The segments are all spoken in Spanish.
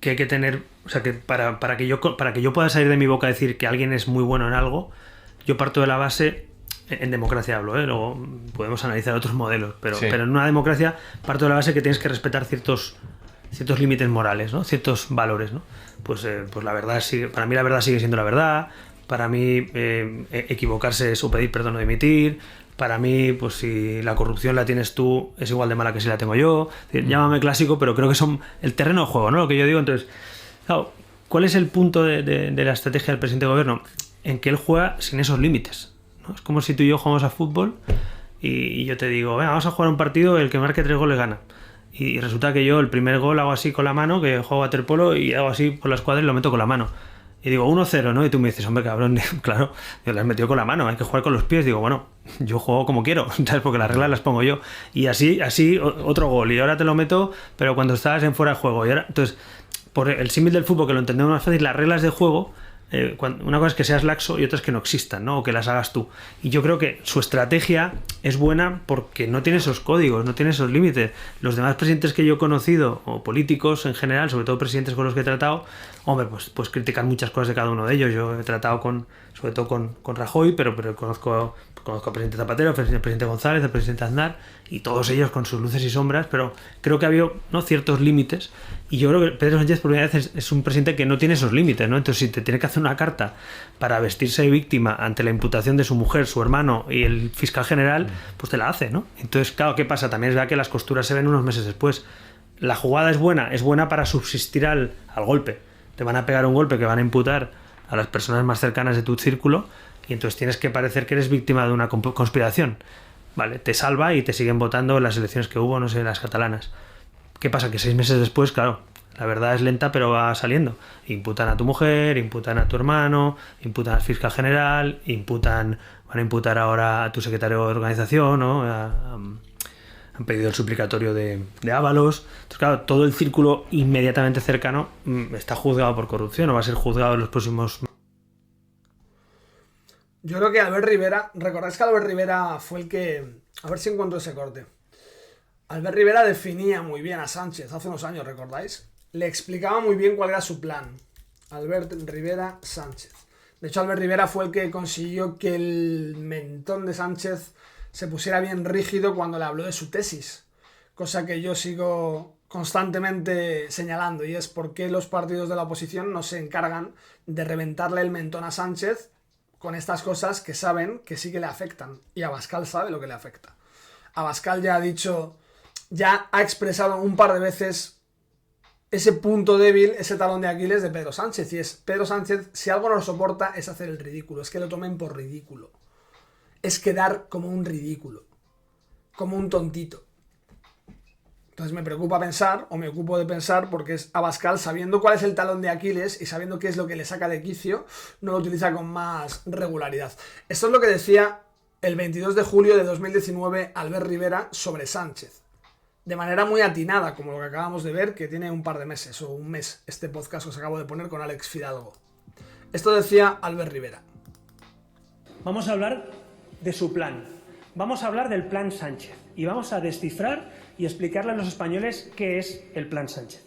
que hay que tener, o sea, que para que yo pueda salir de mi boca a decir que alguien es muy bueno en algo, yo parto de la base, en democracia hablo, luego podemos analizar otros modelos, pero en una democracia parto de la base que tienes que respetar ciertos límites morales, ¿no? Ciertos valores, ¿no? Pues la verdad sigue, para mí la verdad sigue siendo la verdad, para mí equivocarse es o pedir perdón o dimitir, para mí, pues si la corrupción la tienes tú, es igual de mala que si la tengo yo. Es decir, llámame clásico, pero creo que son el terreno de juego, ¿no? Lo que yo digo. Entonces, claro, ¿cuál es el punto de la estrategia del presidente de gobierno? En que él juega sin esos límites, ¿no? Es como si tú y yo jugamos a fútbol y yo te digo, venga, vamos a jugar un partido, el que marque 3 goles gana. Y resulta que yo el primer gol hago así con la mano, que juego a waterpolo y hago así por la escuadra y lo meto con la mano. Y digo 1-0, ¿no? Y tú me dices, hombre, cabrón, claro, yo las has metido con la mano, hay que jugar con los pies. Digo, bueno, yo juego como quiero, ¿sabes? Porque las reglas las pongo yo. Y así otro gol. Y ahora te lo meto, pero cuando estás en fuera de juego. Y ahora, entonces, por el símil del fútbol, que lo entendemos más fácil, las reglas de juego, una cosa es que seas laxo y otra es que no existan, ¿no? O que las hagas tú. Y yo creo que su estrategia es buena porque no tiene esos códigos, no tiene esos límites. Los demás presidentes que yo he conocido, o políticos en general, sobre todo presidentes con los que he tratado, hombre, pues critican muchas cosas de cada uno de ellos. Yo he tratado sobre todo con Rajoy, pero conozco al presidente Zapatero, al presidente González, al presidente Aznar, y todos ellos con sus luces y sombras, pero creo que ha habido, ¿no?, ciertos límites. Y yo creo que Pedro Sánchez por primera vez es un presidente que no tiene esos límites, ¿no? Entonces, si te tiene que hacer una carta para vestirse de víctima ante la imputación de su mujer, su hermano y el fiscal general, pues te la hace, ¿no? Entonces, claro, ¿qué pasa? También es verdad que las costuras se ven unos meses después. La jugada es buena para subsistir al golpe. Te van a pegar un golpe que van a imputar a las personas más cercanas de tu círculo y entonces tienes que parecer que eres víctima de una conspiración. Vale, te salva y te siguen votando en las elecciones que hubo, no sé, las catalanas. ¿Qué pasa? Que 6 meses después, claro, la verdad es lenta, pero va saliendo. Imputan a tu mujer, imputan a tu hermano, imputan al fiscal general, van a imputar ahora a tu secretario de organización, ¿no? Han pedido el suplicatorio de Ábalos. Entonces, claro, todo el círculo inmediatamente cercano está juzgado por corrupción o va a ser juzgado en los próximos. Yo creo que Albert Rivera, recordáis que Albert Rivera fue el que, a ver si encuentro ese corte. Albert Rivera definía muy bien a Sánchez hace unos años, ¿recordáis? Le explicaba muy bien cuál era su plan. Albert Rivera Sánchez. De hecho, Albert Rivera fue el que consiguió que el mentón de Sánchez se pusiera bien rígido cuando le habló de su tesis. Cosa que yo sigo constantemente señalando, y es por qué los partidos de la oposición no se encargan de reventarle el mentón a Sánchez con estas cosas que saben que sí que le afectan. Y Abascal sabe lo que le afecta. Abascal ya ha expresado un par de veces ese punto débil, ese talón de Aquiles de Pedro Sánchez. Y es, Pedro Sánchez, si algo no lo soporta, es hacer el ridículo. Es que lo tomen por ridículo. Es quedar como un ridículo. Como un tontito. Entonces me preocupa pensar, o me ocupo de pensar, porque es Abascal, sabiendo cuál es el talón de Aquiles y sabiendo qué es lo que le saca de quicio, no lo utiliza con más regularidad. Esto es lo que decía el 22 de julio de 2019 Albert Rivera sobre Sánchez. De manera muy atinada, como lo que acabamos de ver, que tiene un par de meses, o un mes, este podcast que os acabo de poner con Alex Fidalgo. Esto decía Albert Rivera. Vamos a hablar de su plan. Vamos a hablar del plan Sánchez. Y vamos a descifrar y explicarle a los españoles qué es el plan Sánchez.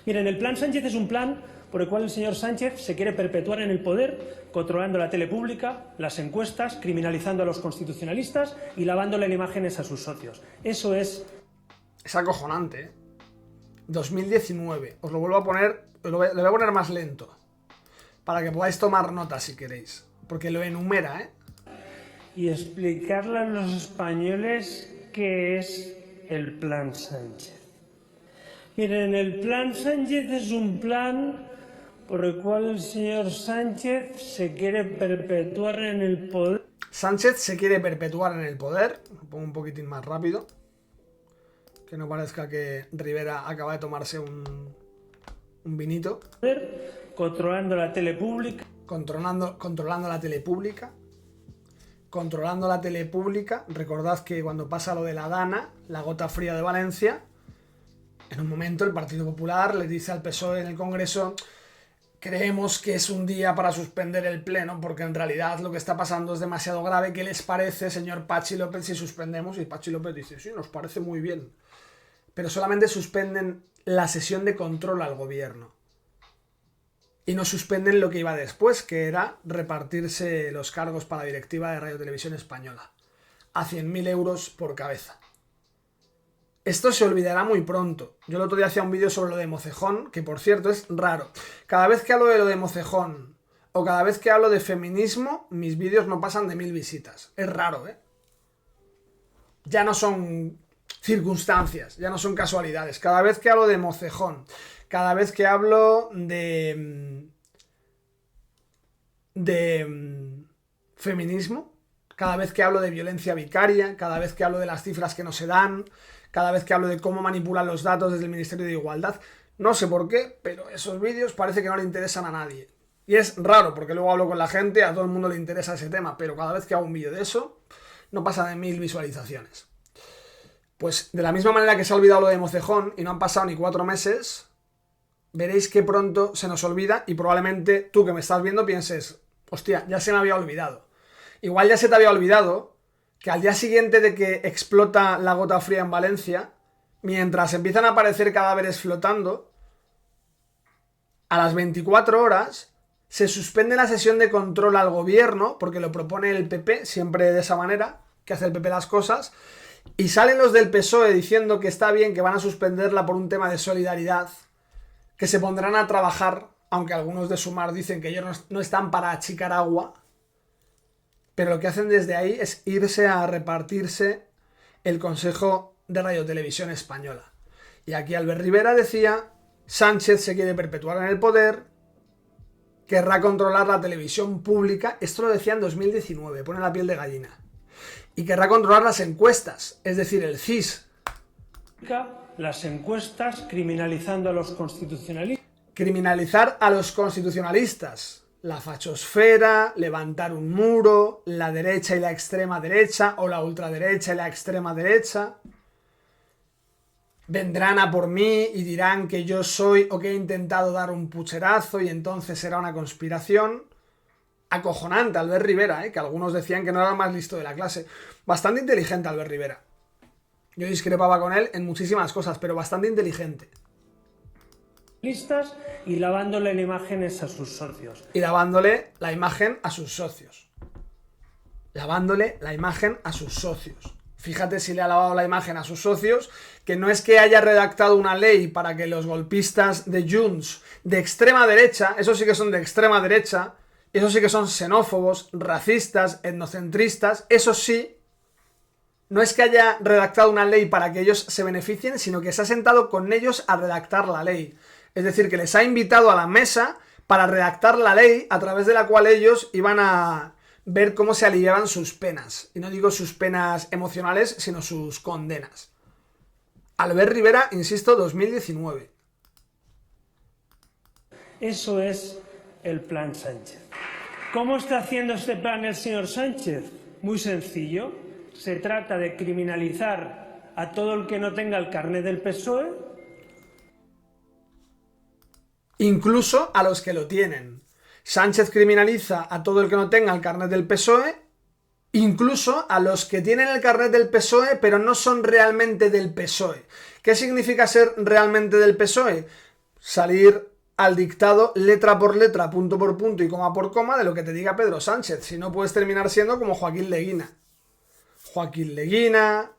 Miren, el plan Sánchez es un plan por el cual el señor Sánchez se quiere perpetuar en el poder, controlando la tele pública, las encuestas, criminalizando a los constitucionalistas y lavándole imágenes a sus socios. Eso es... Es acojonante, ¿eh? 2019. Os lo vuelvo a poner, le voy a poner más lento, para que podáis tomar nota si queréis, porque lo enumera, ¿eh? Y explicarle a los españoles qué es el plan Sánchez. Miren, el plan Sánchez es un plan por el cual el señor Sánchez se quiere perpetuar en el poder. Sánchez se quiere perpetuar en el poder. Lo pongo un poquitín más rápido, que no parezca que Rivera acaba de tomarse un vinito. Controlando la tele pública. Controlando la tele pública. Controlando la tele pública. Recordad que cuando pasa lo de la Dana, la gota fría de Valencia, en un momento el Partido Popular le dice al PSOE en el Congreso: creemos que es un día para suspender el pleno, porque en realidad lo que está pasando es demasiado grave. ¿Qué les parece, señor Pachi López, si suspendemos? Y Pachi López dice: sí, nos parece muy bien. Pero solamente suspenden la sesión de control al gobierno. y no suspenden lo que iba después, que era repartirse los cargos para la directiva de Radio Televisión Española, a 100.000 euros por cabeza. Esto se olvidará muy pronto. Yo el otro día hacía un vídeo sobre lo de Mocejón, que por cierto es raro. Cada vez que hablo de lo de Mocejón o cada vez que hablo de feminismo, mis vídeos no pasan de 1000 visitas. Es raro, ¿eh? Ya no son circunstancias, ya no son casualidades. Cada vez que hablo de Mocejón, cada vez que hablo de feminismo, cada vez que hablo de violencia vicaria, cada vez que hablo de las cifras que no se dan, cada vez que hablo de cómo manipulan los datos desde el Ministerio de Igualdad, no sé por qué, pero esos vídeos parece que no le interesan a nadie. Y es raro, porque luego hablo con la gente, a todo el mundo le interesa ese tema, pero cada vez que hago un vídeo de eso, no pasa de 1000 visualizaciones. Pues de la misma manera que se ha olvidado lo de Mocejón y no han pasado ni 4 meses, veréis que pronto se nos olvida y probablemente tú que me estás viendo pienses, hostia, ya se me había olvidado. Igual ya se te había olvidado que al día siguiente de que explota la gota fría en Valencia, mientras empiezan a aparecer cadáveres flotando, a las 24 horas se suspende la sesión de control al gobierno, porque lo propone el PP, siempre de esa manera, que hace el PP las cosas, y salen los del PSOE diciendo que está bien, que van a suspenderla por un tema de solidaridad, que se pondrán a trabajar, aunque algunos de Sumar dicen que ellos no están para achicar agua, pero lo que hacen desde ahí es irse a repartirse el Consejo de Radio Televisión Española. Y aquí Albert Rivera decía, Sánchez se quiere perpetuar en el poder, querrá controlar la televisión pública, esto lo decía en 2019, pone la piel de gallina, y querrá controlar las encuestas, es decir, el CIS. Las encuestas criminalizando a los constitucionalistas. Criminalizar a los constitucionalistas. La fachosfera, levantar un muro, la derecha y la extrema derecha, o la ultraderecha y la extrema derecha. Vendrán a por mí y dirán que yo soy o que he intentado dar un pucherazo y entonces será una conspiración. Acojonante Albert Rivera, que algunos decían que no era el más listo de la clase. Bastante inteligente Albert Rivera. Yo discrepaba con él en muchísimas cosas, pero bastante inteligente. Y lavándole imágenes a sus socios. Y lavándole la imagen a sus socios. Lavándole la imagen a sus socios. Fíjate si le ha lavado la imagen a sus socios, que no es que haya redactado una ley para que los golpistas de Junts de extrema derecha, esos sí que son de extrema derecha, esos sí que son xenófobos, racistas, etnocentristas, esos sí, no es que haya redactado una ley para que ellos se beneficien, sino que se ha sentado con ellos a redactar la ley. Es decir, que les ha invitado a la mesa para redactar la ley a través de la cual ellos iban a ver cómo se aliviaban sus penas. Y no digo sus penas emocionales, sino sus condenas. Albert Rivera, insisto, 2019. Eso es el plan Sánchez. ¿Cómo está haciendo este plan el señor Sánchez? Muy sencillo. Se trata de criminalizar a todo el que no tenga el carnet del PSOE. Incluso a los que lo tienen. Sánchez criminaliza a todo el que no tenga el carnet del PSOE, incluso a los que tienen el carnet del PSOE pero no son realmente del PSOE. ¿Qué significa ser realmente del PSOE? Salir al dictado letra por letra, punto por punto y coma por coma de lo que te diga Pedro Sánchez. Si no, puedes terminar siendo como Joaquín Leguina. Joaquín Leguina,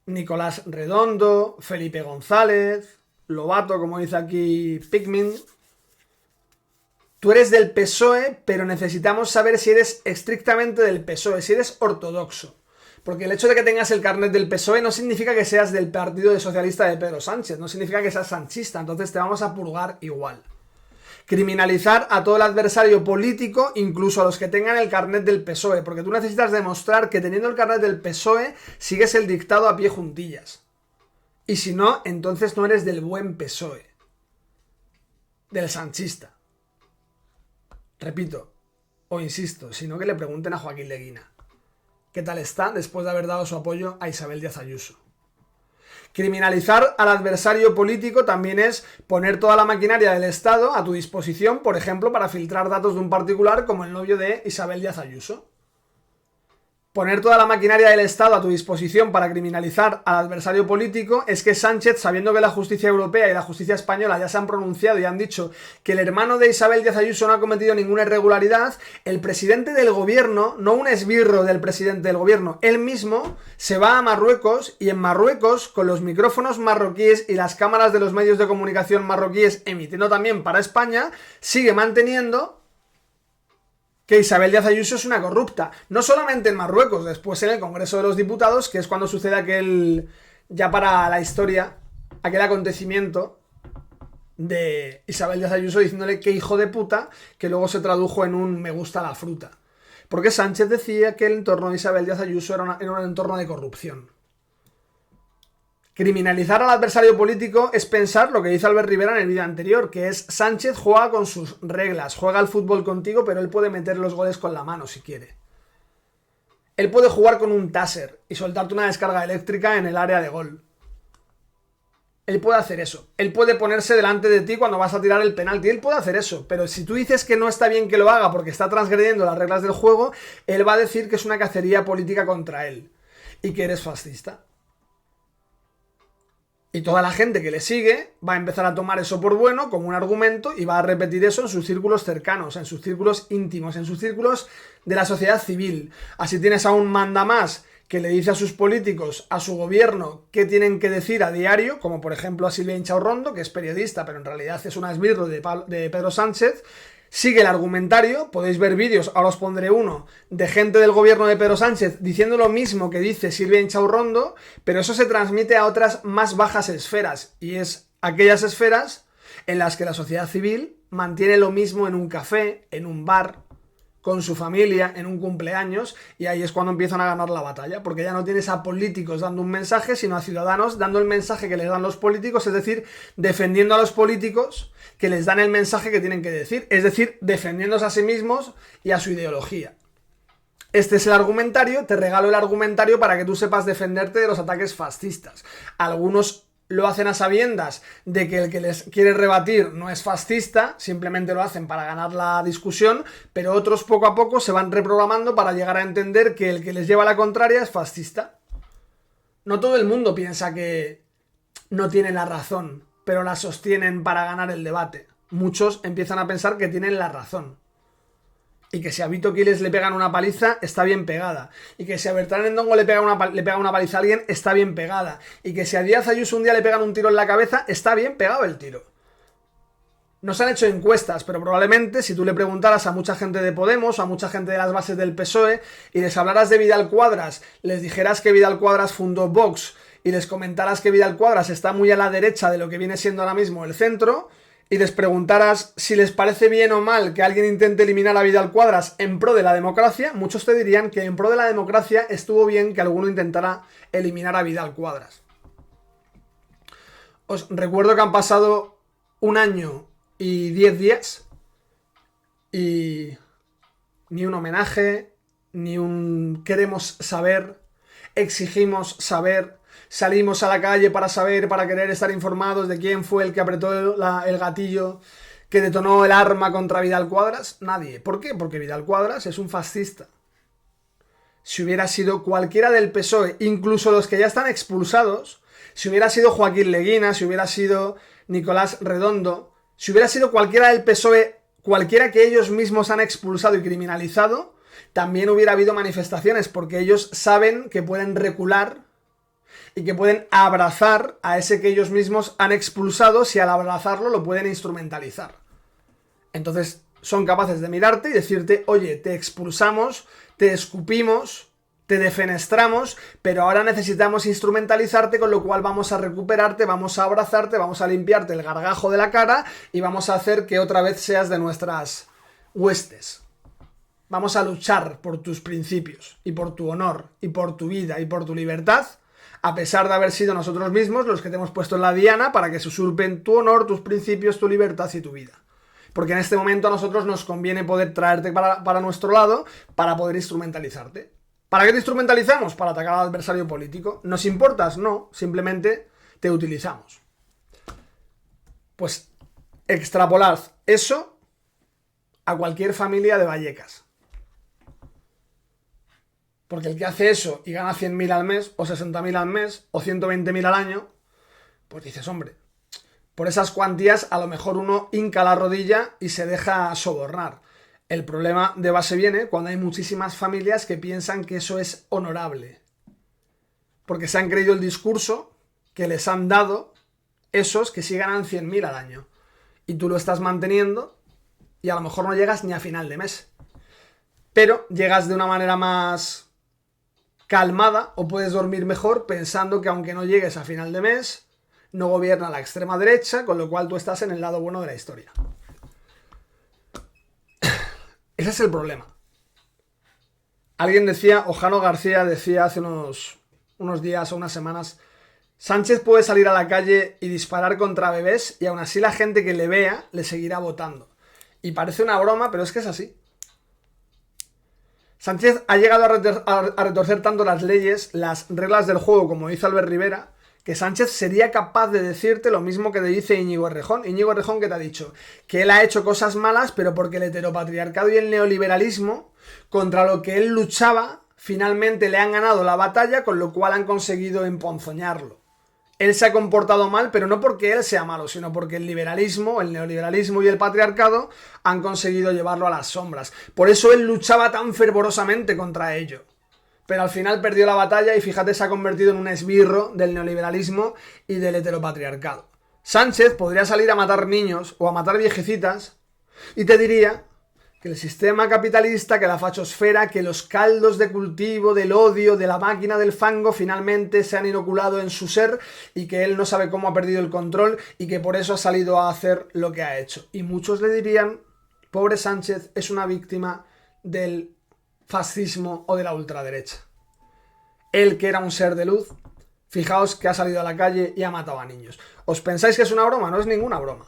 Nicolás Redondo, Felipe González, Lobato, como dice aquí Pikmin. Tú eres del PSOE, pero necesitamos saber si eres estrictamente del PSOE, si eres ortodoxo. Porque el hecho de que tengas el carnet del PSOE no significa que seas del Partido Socialista de Pedro Sánchez, no significa que seas sanchista, entonces te vamos a purgar igual. Criminalizar a todo el adversario político, incluso a los que tengan el carnet del PSOE, porque tú necesitas demostrar que teniendo el carnet del PSOE sigues el dictado a pie juntillas. Y si no, entonces no eres del buen PSOE, del sanchista. Repito, o insisto, sino que le pregunten a Joaquín Leguina qué tal está después de haber dado su apoyo a Isabel Díaz Ayuso. Criminalizar al adversario político también es poner toda la maquinaria del Estado a tu disposición, por ejemplo, para filtrar datos de un particular como el novio de Isabel Díaz Ayuso. poner toda la maquinaria del Estado a tu disposición para criminalizar al adversario político, es que Sánchez, sabiendo que la justicia europea y la justicia española ya se han pronunciado y han dicho que el hermano de Isabel Díaz Ayuso no ha cometido ninguna irregularidad, el presidente del gobierno, no un esbirro del presidente del gobierno, él mismo se va a Marruecos, y en Marruecos, con los micrófonos marroquíes y las cámaras de los medios de comunicación marroquíes emitiendo también para España, sigue manteniendo que Isabel Díaz Ayuso es una corrupta. No solamente en Marruecos, después en el Congreso de los Diputados, que es cuando sucede aquel, ya para la historia, aquel acontecimiento de Isabel Díaz Ayuso diciéndole que hijo de puta, que luego se tradujo en un me gusta la fruta. Porque Sánchez decía que el entorno de Isabel Díaz Ayuso era un entorno de corrupción. Criminalizar al adversario político es pensar lo que dice Albert Rivera en el vídeo anterior, que es Sánchez juega con sus reglas, juega al fútbol contigo, pero él puede meter los goles con la mano si quiere. Él puede jugar con un taser y soltarte una descarga eléctrica en el área de gol. Él puede hacer eso. Él puede ponerse delante de ti cuando vas a tirar el penalti. Él puede hacer eso. Pero si tú dices que no está bien que lo haga porque está transgrediendo las reglas del juego, él va a decir que es una cacería política contra él y que eres fascista. Y toda la gente que le sigue va a empezar a tomar eso por bueno como un argumento y va a repetir eso en sus círculos cercanos, en sus círculos íntimos, en sus círculos de la sociedad civil. Así tienes a un mandamás que le dice a sus políticos, a su gobierno, qué tienen que decir a diario, como por ejemplo a Silvia Inchaurrondo, que es periodista, pero en realidad es un esbirro de Pedro Sánchez. Sigue el argumentario, podéis ver vídeos, ahora os pondré uno, de gente del gobierno de Pedro Sánchez diciendo lo mismo que dice Silvia Inchaurrondo, pero eso se transmite a otras más bajas esferas, y es aquellas esferas en las que la sociedad civil mantiene lo mismo en un café, en un bar, con su familia, en un cumpleaños, y ahí es cuando empiezan a ganar la batalla, porque ya no tienes a políticos dando un mensaje, sino a ciudadanos dando el mensaje que les dan los políticos, es decir, defendiendo a los políticos que les dan el mensaje que tienen que decir, es decir, defendiéndose a sí mismos y a su ideología. Este es el argumentario, te regalo el argumentario para que tú sepas defenderte de los ataques fascistas. Algunos lo hacen a sabiendas de que el que les quiere rebatir no es fascista, simplemente lo hacen para ganar la discusión, pero otros poco a poco se van reprogramando para llegar a entender que el que les lleva la contraria es fascista. No todo el mundo piensa que no tiene la razón, pero la sostienen para ganar el debate. Muchos empiezan a pensar que tienen la razón. Y que si a Vito Quiles le pegan una paliza, está bien pegada. Y que si a Bertrán Endongo le pega una paliza a alguien, está bien pegada. Y que si a Díaz Ayuso un día le pegan un tiro en la cabeza, está bien pegado el tiro. No se han hecho encuestas, pero probablemente si tú le preguntaras a mucha gente de Podemos o a mucha gente de las bases del PSOE y les hablaras de Vidal Cuadras, les dijeras que Vidal Cuadras fundó Vox y les comentaras que Vidal Cuadras está muy a la derecha de lo que viene siendo ahora mismo el centro, y les preguntaras si les parece bien o mal que alguien intente eliminar a Vidal Cuadras en pro de la democracia, muchos te dirían que en pro de la democracia estuvo bien que alguno intentara eliminar a Vidal Cuadras. Os recuerdo que han pasado 1 año y 10 días y ni un homenaje, ni un queremos saber, exigimos saber. Salimos a la calle para saber, para querer estar informados de quién fue el que apretó el gatillo que detonó el arma contra Vidal Cuadras. Nadie. ¿Por qué? Porque Vidal Cuadras es un fascista. Si hubiera sido cualquiera del PSOE, incluso los que ya están expulsados, si hubiera sido Joaquín Leguina, si hubiera sido Nicolás Redondo, si hubiera sido cualquiera del PSOE, cualquiera que ellos mismos han expulsado y criminalizado, también hubiera habido manifestaciones, porque ellos saben que pueden recular y que pueden abrazar a ese que ellos mismos han expulsado si al abrazarlo lo pueden instrumentalizar. Entonces son capaces de mirarte y decirte, oye, te expulsamos, te escupimos, te defenestramos, pero ahora necesitamos instrumentalizarte, con lo cual vamos a recuperarte, vamos a abrazarte, vamos a limpiarte el gargajo de la cara y vamos a hacer que otra vez seas de nuestras huestes. Vamos a luchar por tus principios y por tu honor y por tu vida y por tu libertad, a pesar de haber sido nosotros mismos los que te hemos puesto en la diana para que se usurpen tu honor, tus principios, tu libertad y tu vida. Porque en este momento a nosotros nos conviene poder traerte para nuestro lado para poder instrumentalizarte. ¿Para qué te instrumentalizamos? Para atacar al adversario político. ¿Nos importas? No, simplemente te utilizamos. Pues extrapolad eso a cualquier familia de Vallecas. Porque el que hace eso y gana 100.000 al mes, o 60.000 al mes, o 120.000 al año, pues dices, hombre, por esas cuantías a lo mejor uno hinca la rodilla y se deja sobornar. El problema de base viene cuando hay muchísimas familias que piensan que eso es honorable. Porque se han creído el discurso que les han dado esos que sí ganan 100.000 al año. Y tú lo estás manteniendo y a lo mejor no llegas ni a final de mes. Pero llegas de una manera más calmada o puedes dormir mejor pensando que aunque no llegues a final de mes, no gobierna la extrema derecha, con lo cual tú estás en el lado bueno de la historia. Ese es el problema. Alguien decía, Ojano García decía hace unos días o unas semanas, Sánchez puede salir a la calle y disparar contra bebés y aún así la gente que le vea le seguirá votando. Y parece una broma, pero es que es así. Sánchez ha llegado a retorcer tanto las leyes, las reglas del juego, como dice Albert Rivera, que Sánchez sería capaz de decirte lo mismo que te dice Íñigo Errejón. Íñigo Errejón, que te ha dicho que él ha hecho cosas malas, pero porque el heteropatriarcado y el neoliberalismo, contra lo que él luchaba, finalmente le han ganado la batalla, con lo cual han conseguido emponzoñarlo. Él se ha comportado mal, pero no porque él sea malo, sino porque el liberalismo, el neoliberalismo y el patriarcado han conseguido llevarlo a las sombras. Por eso él luchaba tan fervorosamente contra ello. Pero al final perdió la batalla y fíjate, se ha convertido en un esbirro del neoliberalismo y del heteropatriarcado. Sánchez podría salir a matar niños o a matar viejecitas y te diría que el sistema capitalista, que la fachosfera, que los caldos de cultivo, del odio, de la máquina del fango finalmente se han inoculado en su ser y que él no sabe cómo ha perdido el control y que por eso ha salido a hacer lo que ha hecho. Y muchos le dirían, pobre Sánchez, es una víctima del fascismo o de la ultraderecha. Él, que era un ser de luz, fijaos que ha salido a la calle y ha matado a niños. ¿Os pensáis que es una broma? No es ninguna broma.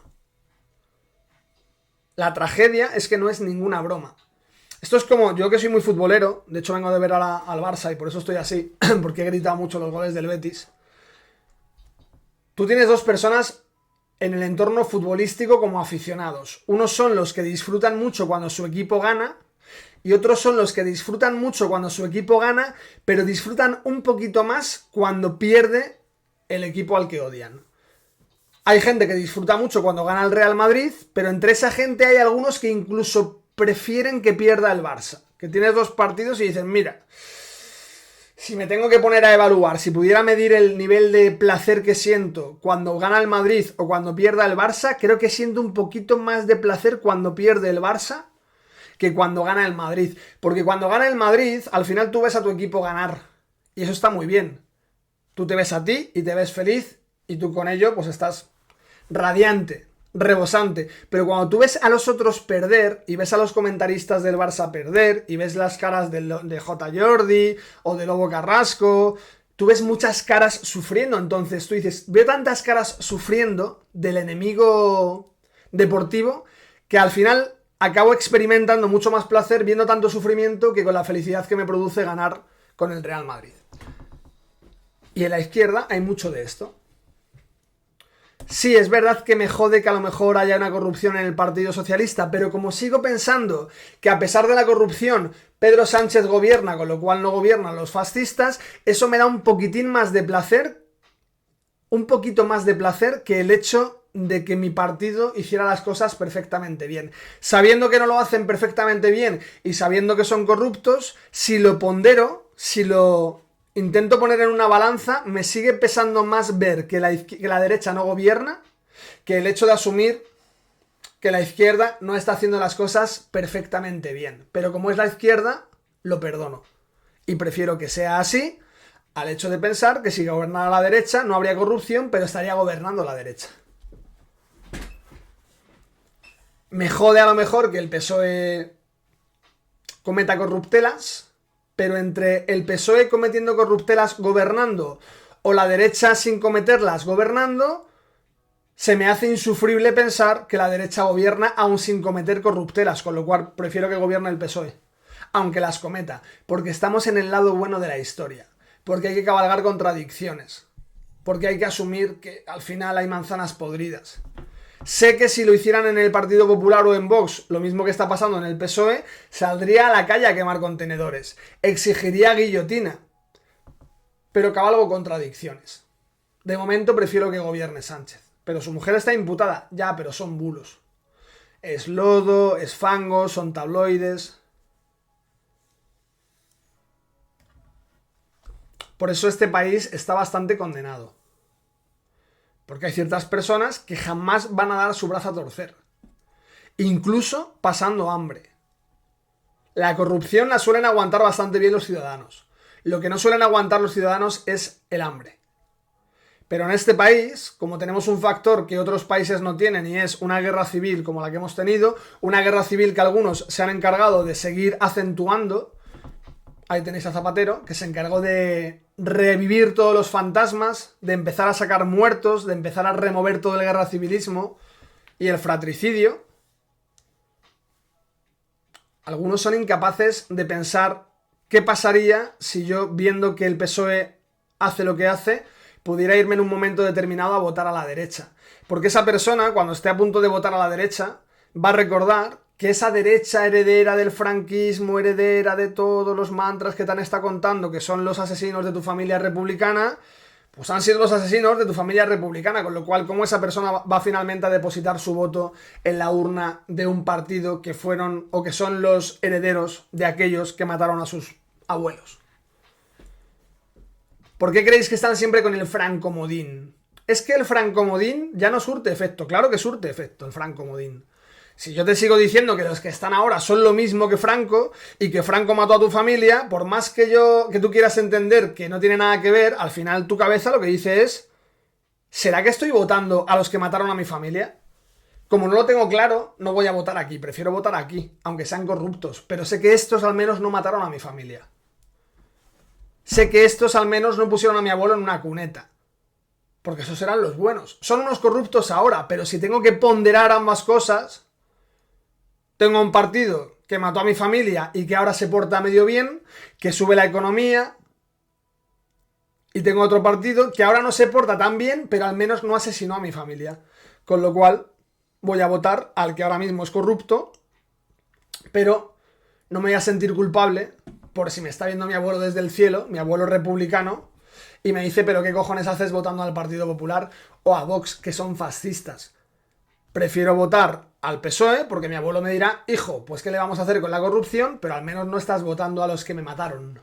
La tragedia es que no es ninguna broma. Esto es como, yo que soy muy futbolero, de hecho vengo de ver al Barça y por eso estoy así, porque he gritado mucho los goles del Betis. Tú tienes dos personas en el entorno futbolístico como aficionados. Unos son los que disfrutan mucho cuando su equipo gana y otros son los que disfrutan mucho cuando su equipo gana, pero disfrutan un poquito más cuando pierde el equipo al que odian. Hay gente que disfruta mucho cuando gana el Real Madrid, pero entre esa gente hay algunos que incluso prefieren que pierda el Barça. Que tienes dos partidos y dicen, mira, si me tengo que poner a evaluar, si pudiera medir el nivel de placer que siento cuando gana el Madrid o cuando pierda el Barça, creo que siento un poquito más de placer cuando pierde el Barça que cuando gana el Madrid. Porque cuando gana el Madrid, al final tú ves a tu equipo ganar. Y eso está muy bien. Tú te ves a ti y te ves feliz y tú con ello pues estás radiante, rebosante. Pero cuando tú ves a los otros perder y ves a los comentaristas del Barça perder y ves las caras de J. Jordi o de Lobo Carrasco, tú ves muchas caras sufriendo. Entonces tú dices, veo tantas caras sufriendo del enemigo deportivo que al final acabo experimentando mucho más placer viendo tanto sufrimiento que con la felicidad que me produce ganar con el Real Madrid. Y en la izquierda hay mucho de esto. Sí, es verdad que me jode que a lo mejor haya una corrupción en el Partido Socialista, pero como sigo pensando que a pesar de la corrupción Pedro Sánchez gobierna, con lo cual no gobiernan los fascistas, eso me da un poquitín más de placer, un poquito más de placer que el hecho de que mi partido hiciera las cosas perfectamente bien. Sabiendo que no lo hacen perfectamente bien y sabiendo que son corruptos, si lo pondero, si lo intento poner en una balanza, me sigue pesando más ver que la derecha no gobierna que el hecho de asumir que la izquierda no está haciendo las cosas perfectamente bien. Pero como es la izquierda, lo perdono. Y prefiero que sea así al hecho de pensar que si gobernara la derecha no habría corrupción, pero estaría gobernando la derecha. Me jode a lo mejor que el PSOE cometa corruptelas, pero entre el PSOE cometiendo corruptelas gobernando o la derecha sin cometerlas gobernando, se me hace insufrible pensar que la derecha gobierna aún sin cometer corruptelas, con lo cual prefiero que gobierne el PSOE, aunque las cometa, porque estamos en el lado bueno de la historia, porque hay que cabalgar contradicciones, porque hay que asumir que al final hay manzanas podridas. Sé que si lo hicieran en el Partido Popular o en Vox, lo mismo que está pasando en el PSOE, saldría a la calle a quemar contenedores, exigiría guillotina. Pero cabalgo contradicciones. De momento prefiero que gobierne Sánchez. Pero su mujer está imputada, ya, pero son bulos. Es lodo, es fango, son tabloides. Por eso este país está bastante condenado. Porque hay ciertas personas que jamás van a dar su brazo a torcer. Incluso pasando hambre. La corrupción la suelen aguantar bastante bien los ciudadanos. Lo que no suelen aguantar los ciudadanos es el hambre. Pero en este país, como tenemos un factor que otros países no tienen y es una guerra civil como la que hemos tenido, una guerra civil que algunos se han encargado de seguir acentuando, ahí tenéis a Zapatero, que se encargó de revivir todos los fantasmas, de empezar a sacar muertos, de empezar a remover todo el guerra civilismo y el fratricidio. Algunos son incapaces de pensar qué pasaría si yo, viendo que el PSOE hace lo que hace, pudiera irme en un momento determinado a votar a la derecha. Porque esa persona, cuando esté a punto de votar a la derecha, va a recordar que esa derecha heredera del franquismo, heredera de todos los mantras que te han estado contando, que son los asesinos de tu familia republicana, pues han sido los asesinos de tu familia republicana, con lo cual, ¿cómo esa persona va finalmente a depositar su voto en la urna de un partido que fueron o que son los herederos de aquellos que mataron a sus abuelos? ¿Por qué creéis que están siempre con el francomodín? Es que el francomodín ya no surte efecto. Claro que surte efecto el francomodín. Si yo te sigo diciendo que los que están ahora son lo mismo que Franco y que Franco mató a tu familia, por más que tú quieras entender que no tiene nada que ver, al final tu cabeza lo que dice es: ¿será que estoy votando a los que mataron a mi familia? Como no lo tengo claro, no voy a votar aquí, prefiero votar aquí, aunque sean corruptos, pero sé que estos al menos no mataron a mi familia. Sé que estos al menos no pusieron a mi abuelo en una cuneta. Porque esos eran los buenos. Son unos corruptos ahora, pero si tengo que ponderar ambas cosas, tengo un partido que mató a mi familia y que ahora se porta medio bien, que sube la economía, y tengo otro partido que ahora no se porta tan bien, pero al menos no asesinó a mi familia. Con lo cual voy a votar al que ahora mismo es corrupto, pero no me voy a sentir culpable por si me está viendo mi abuelo desde el cielo, mi abuelo republicano, y me dice: ¿pero qué cojones haces votando al Partido Popular o a Vox, que son fascistas? Prefiero votar al PSOE porque mi abuelo me dirá: hijo, pues ¿qué le vamos a hacer con la corrupción? Pero al menos no estás votando a los que me mataron.